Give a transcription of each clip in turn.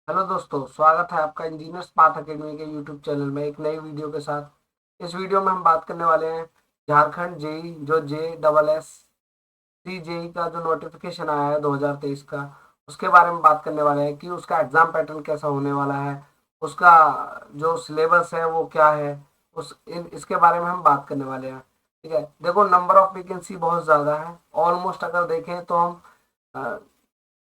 Hello दोस्तों, स्वागत है आपका इंजीनियर्स पाथ एकेडमी के यूट्यूब चैनल में एक नई वीडियो के साथ। इस वीडियो में हम बात करने वाले हैं झारखंड जेई जो JSS-3 जेई का जो नोटिफिकेशन आया है 2023 का, उसके बारे में बात करने वाले हैं कि उसका एग्जाम पैटर्न कैसा होने वाला है, उसका जो सिलेबस है वो क्या है। इसके बारे में हम बात करने वाले हैं। ठीक है, देखो नंबर ऑफ वैकेंसी बहुत ज़्यादा है। ऑलमोस्ट अगर देखें तो हम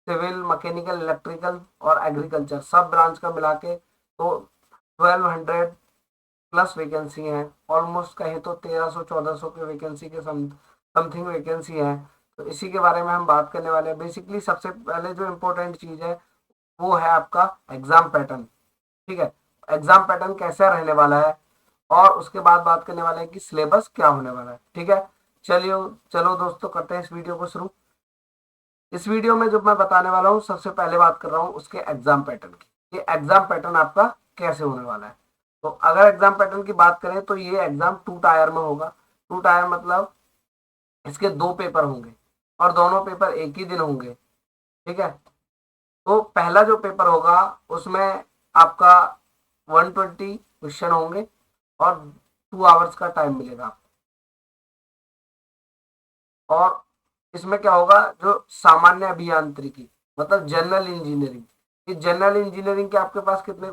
सिविल, मैकेनिकल, इलेक्ट्रिकल और एग्रीकल्चर सब ब्रांच का मिला के तो 1200 प्लस वैकेंसी है। ऑलमोस्ट कहें तो 1300-1400 के वैकेंसी के समथिंग वैकेंसी है। तो इसी के बारे में हम बात करने वाले हैं। बेसिकली सबसे पहले जो इम्पोर्टेंट चीज़ है वो है आपका एग्जाम पैटर्न। ठीक है, एग्जाम पैटर्न कैसा रहने वाला है और उसके बाद बात करने वाले हैं कि सिलेबस क्या होने वाला है। ठीक है, चलिए चलो दोस्तों, करते हैं इस वीडियो को शुरू। इस वीडियो में जो मैं बताने वाला हूँ, सबसे पहले बात कर रहा हूँ उसके एग्जाम पैटर्न की। ये एग्जाम पैटर्न आपका कैसे होने वाला है। तो अगर एग्जाम पैटर्न की बात करें तो ये एग्जाम 2 टायर में होगा। 2 टायर मतलब इसके 2 पेपर होंगे और दोनों पेपर एक ही दिन होंगे। ठीक है, तो पहला जो पेपर होगा उसमें आपका 120 क्वेश्चन होंगे और 2 आवर्स का टाइम मिलेगा आपको। और इसमें क्या होगा, जो सामान्य अभियांत्रिकी मतलब जनरल इंजीनियरिंग, ये जनरल इंजीनियरिंग के आपके पास कितने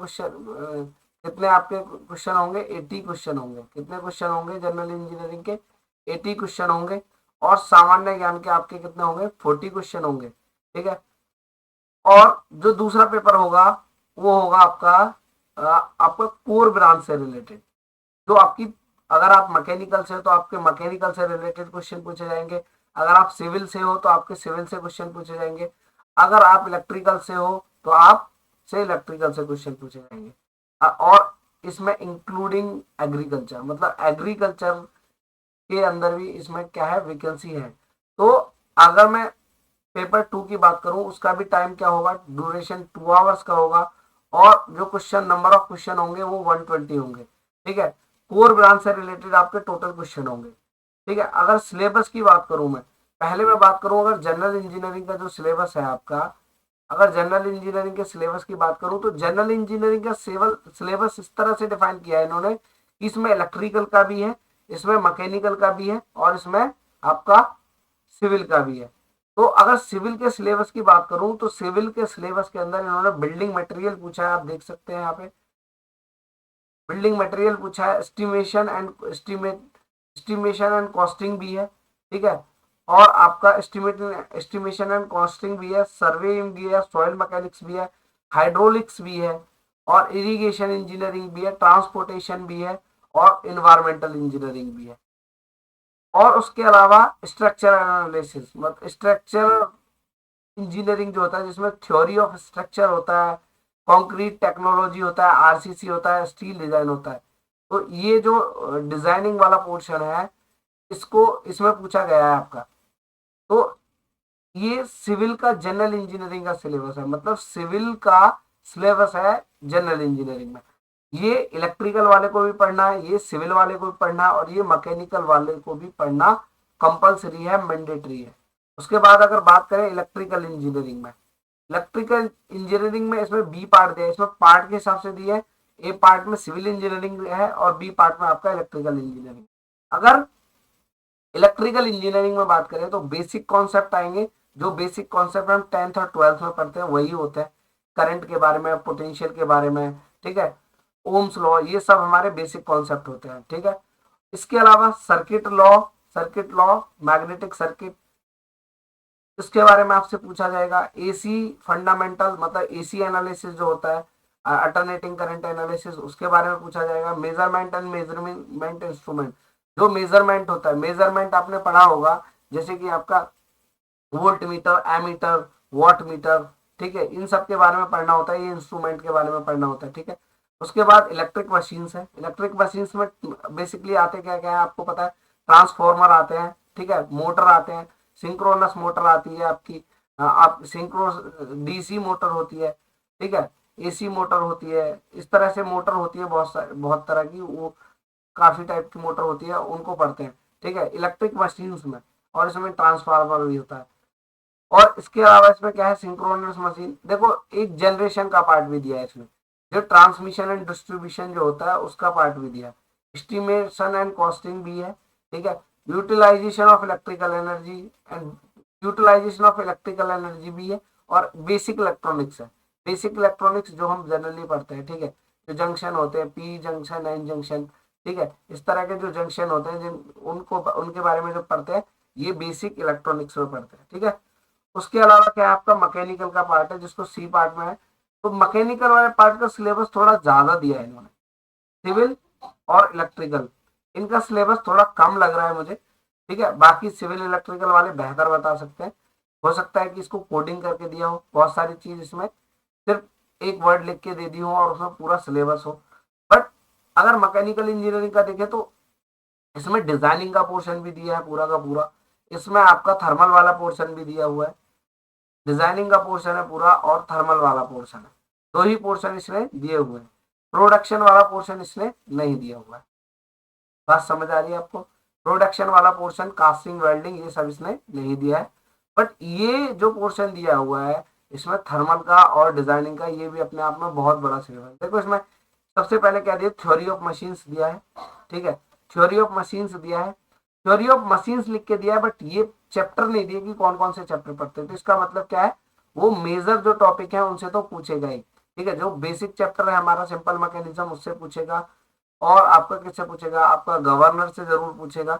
आपके क्वेश्चन होंगे? 80 क्वेश्चन होंगे। कितने क्वेश्चन होंगे जनरल इंजीनियरिंग के? 80 क्वेश्चन होंगे। और सामान्य ज्ञान के आपके कितने होंगे? 40 क्वेश्चन होंगे। ठीक है, और जो दूसरा पेपर होगा वो होगा आपका कोर ब्रांच से रिलेटेड। जो आपकी, अगर आप मैकेनिकल से हो तो आपके मैकेनिकल से रिलेटेड क्वेश्चन पूछे जाएंगे। अगर आप सिविल से हो तो आपके सिविल से क्वेश्चन पूछे जाएंगे। अगर आप इलेक्ट्रिकल से हो तो आप से इलेक्ट्रिकल से क्वेश्चन पूछे जाएंगे। और इसमें इंक्लूडिंग एग्रीकल्चर, मतलब एग्रीकल्चर के अंदर भी इसमें क्या है, वैकेंसी है। तो अगर मैं पेपर 2 की बात करूं, उसका भी टाइम क्या होगा, ड्यूरेशन 2 आवर्स का होगा। और जो क्वेश्चन, नंबर ऑफ क्वेश्चन होंगे वो 120 होंगे। ठीक है, कोर ब्रांच से रिलेटेड आपके टोटल क्वेश्चन होंगे। ठीक है, अगर सिलेबस की बात करूं मैं, पहले मैं बात करूं अगर जनरल इंजीनियरिंग का जो सिलेबस है आपका, अगर जनरल इंजीनियरिंग के सिलेबस की बात करूं तो जनरल इंजीनियरिंग का सिलेबस इस तरह से डिफाइन किया है इन्होंने कि इसमें इलेक्ट्रिकल का भी है, इसमें मैकेनिकल का भी है और इसमें आपका सिविल का भी है। तो अगर सिविल के सिलेबस की बात करूं तो सिविल के सिलेबस के अंदर इन्होंने बिल्डिंग मटेरियल पूछा है, आप देख सकते हैं यहाँ पे बिल्डिंग मटेरियल पूछा है। एस्टिमेशन एंड कॉस्टिंग भी है। ठीक है, और आपका एस्टिमेशन एंड कॉस्टिंग भी है, सर्वेइंग भी है, सॉइल मैकेनिक्स भी है, हाइड्रोलिक्स भी है, और इरिगेशन इंजीनियरिंग भी है, ट्रांसपोर्टेशन भी है और इन्वायरमेंटल इंजीनियरिंग भी है। और उसके अलावा स्ट्रक्चर एनालिसिस, मतलब स्ट्रक्चर इंजीनियरिंग जो होता है, जिसमें थ्योरी ऑफ स्ट्रक्चर होता है, कंक्रीट टेक्नोलॉजी होता है, आरसीसी होता है, स्टील डिजाइन होता है। तो ये जो डिजाइनिंग वाला पोर्शन है, इसको इसमें पूछा गया है आपका। तो ये सिविल का जनरल इंजीनियरिंग का सिलेबस है, मतलब सिविल का सिलेबस है जनरल इंजीनियरिंग में। ये इलेक्ट्रिकल वाले को भी पढ़ना है, ये सिविल वाले को भी पढ़ना है और ये मैकेनिकल वाले को भी पढ़ना कंपलसरी है, मैंडेटरी है। उसके बाद अगर बात करें इलेक्ट्रिकल इंजीनियरिंग में, इलेक्ट्रिकल इंजीनियरिंग में इसमें बी पार्ट दिया है, इसमें पार्ट के हिसाब से दिया है। ए पार्ट में सिविल इंजीनियरिंग है और बी पार्ट में आपका इलेक्ट्रिकल इंजीनियरिंग। अगर इलेक्ट्रिकल इंजीनियरिंग में बात करें तो बेसिक कॉन्सेप्ट आएंगे। जो बेसिक कॉन्सेप्ट हम 10th और 12th में पढ़ते हैं वही होते हैं, करंट के बारे में, पोटेंशियल के बारे में। ठीक है, ओम्स लॉ, ये सब हमारे बेसिक कॉन्सेप्ट होते हैं। ठीक है, इसके अलावा सर्किट लॉ, मैग्नेटिक सर्किट, इसके बारे में आपसे पूछा जाएगा। एसी फंडामेंटल, मतलब एसी एनालिसिस जो होता है, अल्टरनेटिंग करंट एनालिसिस, उसके बारे में पूछा जाएगा। मेजरमेंट एंड मेजरमेंट इंस्ट्रूमेंट, जो मेजरमेंट होता है, मेजरमेंट आपने पढ़ा होगा, जैसे कि आपका voltmeter, ammeter, wattmeter. ठीक है, इन सब के बारे में पढ़ना होता है, ये इंस्ट्रूमेंट के बारे में पढ़ना होता है। ठीक है, उसके बाद इलेक्ट्रिक मशीन्स है। इलेक्ट्रिक मशीन्स में बेसिकली आते क्या क्या है आपको पता है? ट्रांसफॉर्मर आते हैं, ठीक है, मोटर आते हैं, सिंक्रोनस मोटर आती है आपकी, आप सिंक्रो डीसी मोटर होती है। ठीक है, एसी मोटर होती है, इस तरह से मोटर होती है, बहुत तरह की, वो काफी टाइप की मोटर होती है, उनको पढ़ते हैं। ठीक है, इलेक्ट्रिक मशीन्स में, और इसमें ट्रांसफार्मर भी होता है। और इसके अलावा इसमें क्या है, सिंक्रोनस मशीन, देखो एक जनरेशन का पार्ट भी दिया है इसमें, जो ट्रांसमिशन एंड डिस्ट्रीब्यूशन जो होता है उसका पार्ट भी दिया है, एस्टिमेशन एंड कॉस्टिंग भी है, ठीक है, utilisation of electrical energy and utilisation of electrical energy भी है, और बेसिक इलेक्ट्रॉनिक्स है, बेसिक इलेक्ट्रॉनिक्स जो हम जनरली पढ़ते हैं, ठीक है, जो जंक्शन होते हैं, पी जंक्शन, एन जंक्शन, ठीक है, इस तरह के जो जंक्शन होते हैं जिन उनको उनके बारे में जो पढ़ते हैं, ये बेसिक इलेक्ट्रॉनिक्स में पढ़ते हैं, ठीक है। उसके अलावा क्या है, आपका मैकेनिकल का पार्ट है जिसको सी पार्ट में है, तो मैकेनिकल वाले पार्ट का सिलेबस थोड़ा ज्यादा दिया है इन्होंने, सिविल और इलेक्ट्रिकल, इनका सिलेबस थोड़ा कम लग रहा है मुझे, ठीक है, बाकी सिविल इलेक्ट्रिकल वाले बेहतर बता सकते हैं, हो सकता है कि इसको कोडिंग करके दिया हो, बहुत सारी चीज इसमें सिर्फ एक वर्ड लिख के दे दी हो और उसमें पूरा सिलेबस हो, बट अगर मैकेनिकल इंजीनियरिंग का देखें तो इसमें डिजाइनिंग का पोर्शन भी दिया है पूरा का पूरा, इसमें आपका थर्मल वाला पोर्शन भी दिया हुआ है, डिजाइनिंग का पोर्शन है पूरा और थर्मल वाला पोर्शन है, दो ही पोर्शन इसने दिए हुए हैं, प्रोडक्शन वाला पोर्शन इसने नहीं दिया हुआ है। बात समझ आ रही है आपको, प्रोडक्शन वाला पोर्शन, कास्टिंग, वेल्डिंग, ये सब इसने नहीं दिया है, बट ये जो पोर्शन दिया हुआ है इसमें थर्मल का और डिजाइनिंग का, ये भी अपने आप में बहुत बड़ा सिलेबस है। देखो इसमें सबसे पहले क्या दिया, थ्योरी ऑफ मशीन्स दिया है, ठीक है, थ्योरी ऑफ मशीन्स दिया है, थ्योरी ऑफ मशीन्स लिख के दिया है, बट ये चैप्टर नहीं दिए कि कौन कौन से चैप्टर पढ़ते हैं, तो इसका मतलब क्या है, वो मेजर जो टॉपिक है उनसे तो पूछेगा ही, ठीक है, जो बेसिक चैप्टर है हमारा सिंपल मैकेनिज्म उससे पूछेगा, और आपका किससे पूछेगा, आपका गवर्नर से जरूर पूछेगा,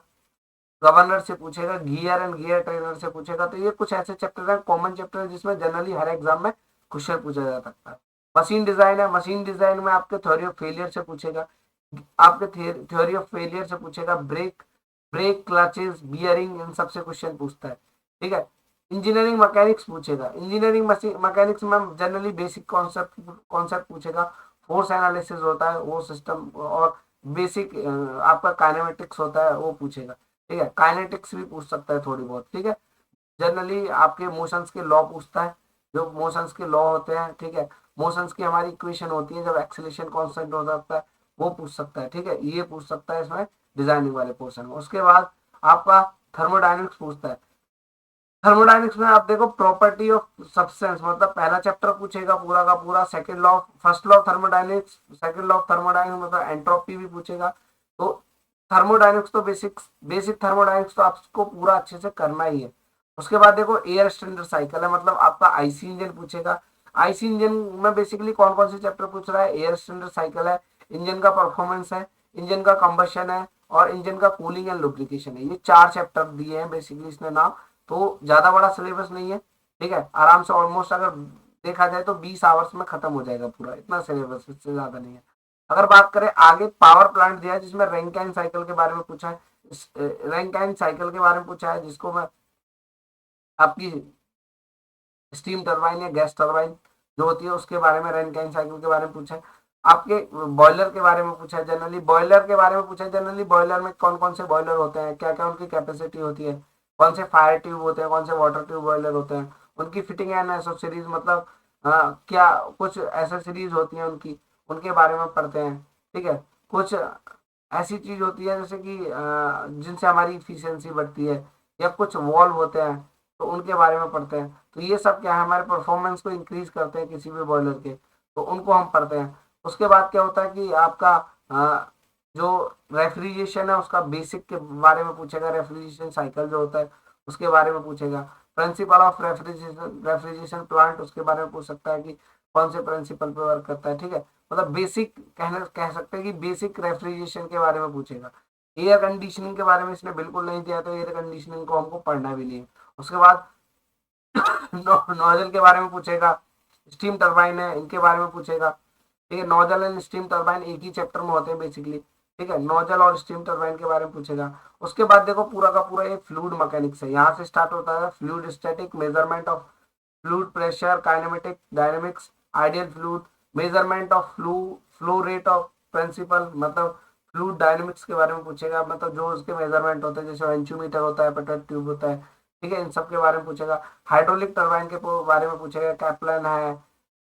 गवर्नर से पूछेगा, गियर एंड गियर ट्रेनर से पूछेगा, तो ये कुछ ऐसे चैप्टर है, कॉमन चैप्टर है जिसमें जनरली हर एग्जाम में क्वेश्चन पूछा जा सकता है। मशीन डिजाइन है, मशीन डिजाइन में आपके थ्योरी ऑफ फेलियर से पूछेगा, आपके थ्योरी ऑफ फेलियर से पूछेगा, ब्रेक ब्रेक क्लचेस बियरिंग इन सबसे क्वेश्चन पूछता है, ठीक है। इंजीनियरिंग मैकेनिक्स पूछेगा, इंजीनियरिंग मैकेनिक्स में जनरली बेसिक कॉन्सेप्ट कॉन्सेप्ट पूछेगा, फोर्स एनालिसिस होता है वो सिस्टम, और बेसिक आपका काइनेमेटिक्स होता है वो पूछेगा, ठीक है, काइनेटिक्स भी पूछ सकता है थोड़ी बहुत, ठीक है, जनरली आपके मोशंस के लॉ पूछता है, जो मोशंस के लॉ होते हैं, ठीक है, मोशंस की हमारी इक्वेशन होती है जब एक्सेलेरेशन कांस्टेंट हो जाता है, वो पूछ सकता है, ठीक है, ये पूछ सकता है इसमें डिजाइनिंग वाले पोर्शन में। उसके बाद आपका थर्मोडाइनमिक्स पूछता है, थर्मोडाइनमिक्स में आप देखो प्रॉपर्टी ऑफ सब्सटेंस, मतलब पहला चैप्टर पूछेगा पूरा का पूरा, second law, first law of thermodynamics, second law of thermodynamics मतलब एंट्रोपी भी पूछेगा, तो थर्मोडाइनमिक्स तो बेसिक थर्मोडाइनमिक्स तो आपको पूरा अच्छे से करना ही है। उसके बाद देखो एयर स्टैंडर्ड साइकिल है, मतलब आपका आईसी इंजन पूछेगा, आईसी इंजन में बेसिकली कौन कौन से चैप्टर पूछ रहा है, एयर स्टैंडर्ड साइकिल है, इंजन का परफॉर्मेंस है, इंजन का कंबशन है, और इंजन का कूलिंग एंड लुब्रिकेशन है, ये चार चैप्टर दिए हैं बेसिकली इसने नाम, तो ज्यादा बड़ा सिलेबस नहीं है, ठीक है, आराम से ऑलमोस्ट अगर देखा जाए तो 20 आवर्स में खत्म हो जाएगा पूरा, इतना सिलेबस, इससे ज्यादा नहीं है। अगर बात करें आगे, पावर प्लांट दिया है जिसमें रैंकाइन साइकिल के बारे में पूछा है, रैंकाइन साइकिल के बारे में पूछा है जिसको मैं आपकी स्टीम टरबाइन या गैस टरबाइन जो होती है उसके बारे में, रैंकाइन साइकिल के बारे में पूछा है, आपके बॉयलर के बारे में पूछा है, जनरली बॉयलर के बारे में पूछा है, जनरली बॉयलर में कौन कौन से बॉयलर होते हैं, क्या क्या उनकी कैपेसिटी होती है, कौन से फायर ट्यूब होते हैं, कौन से वाटर ट्यूब बॉयलर होते हैं, उनकी फिटिंग एंड एसेसरीज, मतलब क्या कुछ एसेसरीज होती हैं उनकी, उनके बारे में पढ़ते हैं, ठीक है, कुछ ऐसी चीज होती है जैसे कि जिनसे हमारी इफिशियंसी बढ़ती है, या कुछ वॉल्व होते हैं तो उनके बारे में पढ़ते हैं, तो ये सब क्या है हमारे परफॉर्मेंस को इंक्रीज करते हैं किसी भी बॉयलर के, तो उनको हम पढ़ते हैं। उसके बाद क्या होता है कि आपका जो रेफ्रिजरेशन है उसका बेसिक के बारे में पूछेगा, रेफ्रिजरेशन साइकिल जो होता है उसके बारे में पूछेगा, प्रिंसिपल ऑफ रेफ्रिजरेशन प्लांट उसके बारे में पूछ सकता है कि कौन से प्रिंसिपल पे वर्क करता है, ठीक है, मतलब बेसिक कह सकते हैं कि बेसिक रेफ्रिजरेशन के बारे में पूछेगा। एयर कंडीशनिंग के बारे में इसने बिल्कुल नहीं दिया, तो एयर कंडीशनिंग को हमको पढ़ना भी नहीं है। उसके बाद नोजल के बारे में पूछेगा, स्टीम टरबाइन है इनके बारे में पूछेगा, ठीक है, नोजल एंड स्टीम टरबाइन एक ही चैप्टर में होते हैं बेसिकली, ठीक है, नोजल और स्टीम टरबाइन के बारे में पूछेगा। उसके बाद देखो पूरा का पूरा एक फ्लूइड मैकेनिक्स है, यहाँ से स्टार्ट होता है fluid static, measurement of fluid pressure, kinematic, dynamics, ideal fluid, measurement of flow rate of principle, मतलब फ्लूइड डायनेमिक्स के बारे में पूछेगा, मतलब जो उसके मेजरमेंट होते हैं जैसे वेंचूमीटर होता है, पेटेट ट्यूब होता है, ठीक है, इन सब के बारे में पूछेगा। हाइड्रोलिक टरबाइन के बारे में पूछेगा, कैप्लन है,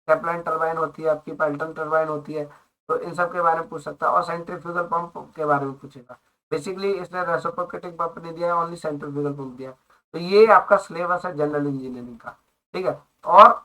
कैप्लन टरबाइन होती है आपकी, पेल्टन टरबाइन होती है, तो इन सब के बारे में पूछ सकता है। और सेंट्रीफ्यूगल पंप के बारे में पूछेगा, बेसिकली इसने रेसिप्रोकेटिंग पंप नहीं दिया है, ओनली सेंट्रीफ्यूगल पंप दिया है। तो ये आपका सिलेबस है जनरल इंजीनियरिंग का, ठीक है। और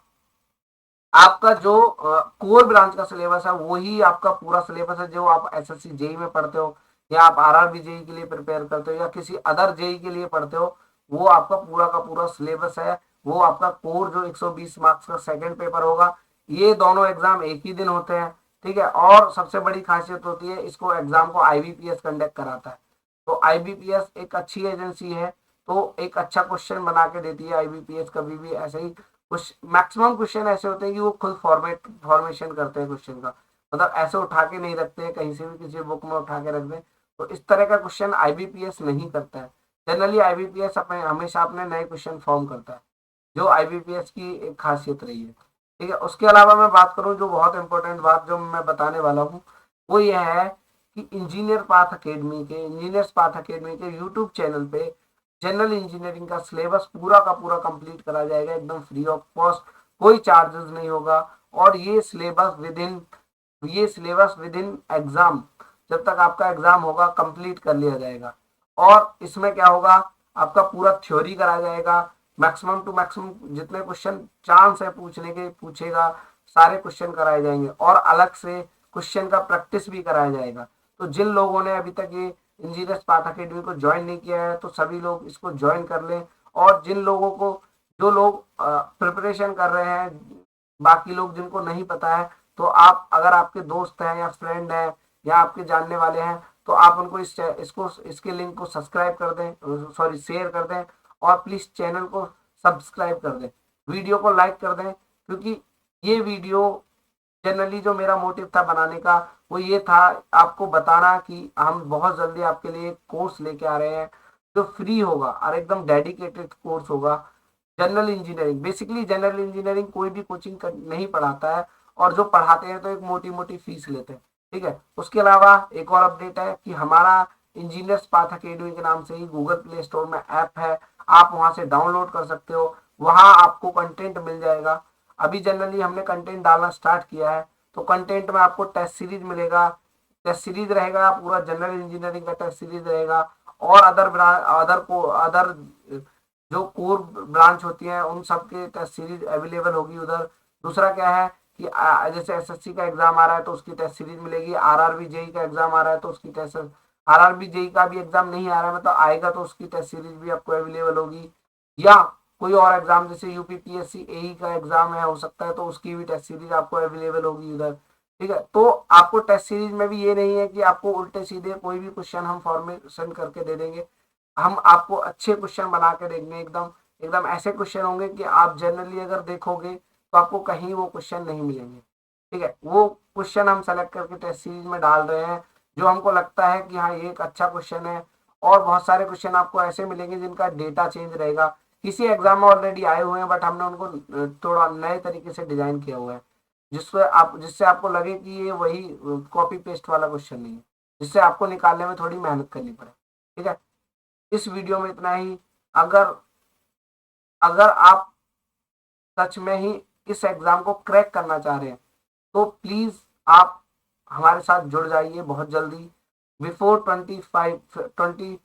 आपका जो कोर ब्रांच का सिलेबस है वही आपका पूरा सिलेबस है जो आप एसएससी जेई में पढ़ते हो, या आप आरआरबी जेई के लिए प्रिपेयर करते हो, या किसी अदर जेई के लिए पढ़ते हो, वो आपका पूरा का पूरा सिलेबस है। वो आपका कोर जो 120 मार्क्स का सेकंड पेपर होगा, ये दोनों एग्जाम एक ही दिन होते हैं, ठीक है। और सबसे बड़ी खासियत होती है, इसको एग्जाम को आईबीपीएस कंडक्ट कराता है। तो आईबीपीएस एक अच्छी एजेंसी है, तो एक अच्छा क्वेश्चन बना के देती है आईबीपीएस। कभी भी ऐसे ही कुछ मैक्सिमम क्वेश्चन ऐसे होते हैं कि वो खुद फॉर्मेशन करते हैं क्वेश्चन का, मतलब ऐसे उठा के नहीं रखते हैं, कहीं से भी किसी बुक में उठा के रख दें। तो इस तरह का क्वेश्चन आईबीपीएस नहीं करता है। जनरली आईबीपीएस अपने हमेशा अपने नए क्वेश्चन फॉर्म करता है, जो आईबीपीएस की एक खासियत रही है, ठीक है। उसके अलावा मैं बात करूं, जो बहुत इंपॉर्टेंट बात जो मैं बताने वाला हूँ वो ये है कि इंजीनियर्स पाथ अकेडमी के यूट्यूब चैनल पे जनरल इंजीनियरिंग का सिलेबस पूरा का पूरा कंप्लीट करा जाएगा एकदम फ्री ऑफ कॉस्ट, कोई चार्जेस नहीं होगा। और ये सिलेबस विद इन एग्जाम, जब तक आपका एग्जाम होगा कंप्लीट कर लिया जाएगा। और इसमें क्या होगा, आपका पूरा थ्योरी कराया जाएगा, मैक्सिमम टू मैक्सिमम जितने क्वेश्चन चांस है पूछने के पूछेगा, सारे क्वेश्चन कराए जाएंगे। और अलग से क्वेश्चन का प्रैक्टिस भी कराया जाएगा। तो जिन लोगों ने अभी तक ये इंजीनियर्स पाथ अकेडमी को ज्वाइन नहीं किया है, तो सभी लोग इसको ज्वाइन कर लें। और जिन लोगों को, जो लोग प्रिपरेशन कर रहे हैं, बाकी लोग जिनको नहीं पता है, तो आप अगर आपके दोस्त हैं या फ्रेंड हैं या आपके जानने वाले हैं, तो आप उनको इसके लिंक को सब्सक्राइब कर दें, सॉरी शेयर कर दें, और प्लीज चैनल को सब्सक्राइब कर दें, वीडियो को लाइक कर दें। क्योंकि ये वीडियो जनरली जो मेरा मोटिव था बनाने का, वो ये था आपको बताना कि हम बहुत जल्दी आपके लिए कोर्स लेके आ रहे हैं जो फ्री होगा और एकदम डेडिकेटेड कोर्स होगा। General engineering, basically general engineering कोई भी कोचिंग नहीं पढ़ाता है, और जो पढ़ाते हैं तो एक मोटी मोटी फीस लेते हैं, ठीक है। उसके अलावा एक और अपडेट है कि हमारा इंजीनियर्स पाथ अकेडमी के नाम से ही गूगल प्ले स्टोर में ऐप है, आप वहां से डाउनलोड कर सकते हो, वहां आपको कंटेंट मिल जाएगा। अभी जनरली हमने कंटेंट डालना स्टार्ट किया है, तो कंटेंट में आपको टेस्ट सीरीज मिलेगा, टेस्ट सीरीज रहेगा, पूरा जनरल इंजीनियरिंग का टेस्ट सीरीज रहेगा। और अदर जो कोर ब्रांच होती है उन सब के टेस्ट सीरीज अवेलेबल होगी उधर। दूसरा क्या है कि जैसे एसएससी का एग्जाम आ रहा है तो उसकी टेस्ट सीरीज मिलेगी, आरआरबी जेई का एग्जाम आ रहा है तो उसकी टेस्ट, आरआरबी जेई का भी एग्जाम नहीं आ रहा है मतलब आएगा, तो उसकी टेस्ट सीरीज भी आपको अवेलेबल होगी। या कोई और एग्जाम जैसे यूपीपीएससी एई का एग्जाम है, हो सकता है, तो उसकी भी टेस्ट सीरीज आपको अवेलेबल होगी उधर, ठीक है। तो आपको टेस्ट सीरीज में भी ये नहीं है कि आपको उल्टे सीधे कोई भी क्वेश्चन हम फॉर्मेशन करके दे देंगे, हम आपको अच्छे क्वेश्चन बना के देंगे, एकदम एकदम ऐसे क्वेश्चन होंगे कि आप जनरली अगर देखोगे तो आपको कहीं वो क्वेश्चन नहीं मिलेंगे, ठीक है। वो क्वेश्चन हम सेलेक्ट करके टेस्ट सीरीज में डाल रहे हैं, जो हमको लगता है कि हाँ ये एक अच्छा क्वेश्चन है। और बहुत सारे क्वेश्चन आपको ऐसे मिलेंगे जिनका डेटा चेंज रहेगा, किसी एग्जाम में ऑलरेडी आए हुए हैं, बट हमने उनको थोड़ा नए तरीके से डिजाइन किया हुआ है, जिससे आपको लगे कि ये वही कॉपी पेस्ट वाला क्वेश्चन नहीं है, जिससे आपको निकालने में थोड़ी मेहनत करनी पड़े, ठीक है। इस वीडियो में इतना ही। अगर अगर आप सच में ही इस एग्जाम को क्रैक करना चाह रहे हैं, तो प्लीज आप हमारे साथ जुड़ जाइए बहुत जल्दी। बिफोर 25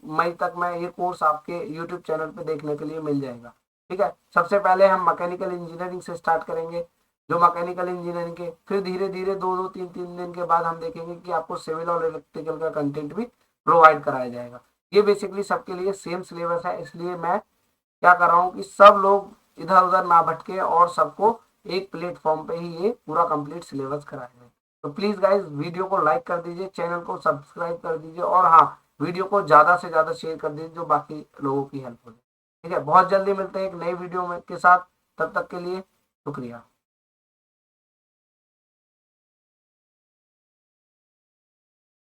मई तक में ये कोर्स आपके यूट्यूब चैनल पे देखने के लिए मिल जाएगा, ठीक है। सबसे पहले हम मैकेनिकल इंजीनियरिंग से स्टार्ट करेंगे, जो मैकेनिकल इंजीनियरिंग के, फिर धीरे धीरे दो दो तीन तीन दिन के बाद हम देखेंगे कि आपको सिविल और इलेक्ट्रिकल का कंटेंट भी प्रोवाइड कराया जाएगा। ये बेसिकली सबके लिए सेम सिलेबस है, इसलिए मैं क्या कर रहा हूँ कि सब लोग इधर उधर ना भटके और सबको एक प्लेटफॉर्म पे ही ये पूरा कंप्लीट सिलेबस कराया जाए। तो प्लीज गाइज वीडियो को लाइक कर दीजिए, चैनल को सब्सक्राइब कर दीजिए, और हाँ, वीडियो को ज्यादा से ज्यादा शेयर कर दीजिए जो बाकी लोगों की हेल्प हो जाए, ठीक है। बहुत जल्दी मिलते हैं एक नई वीडियो में के साथ, तब तक के लिए शुक्रिया।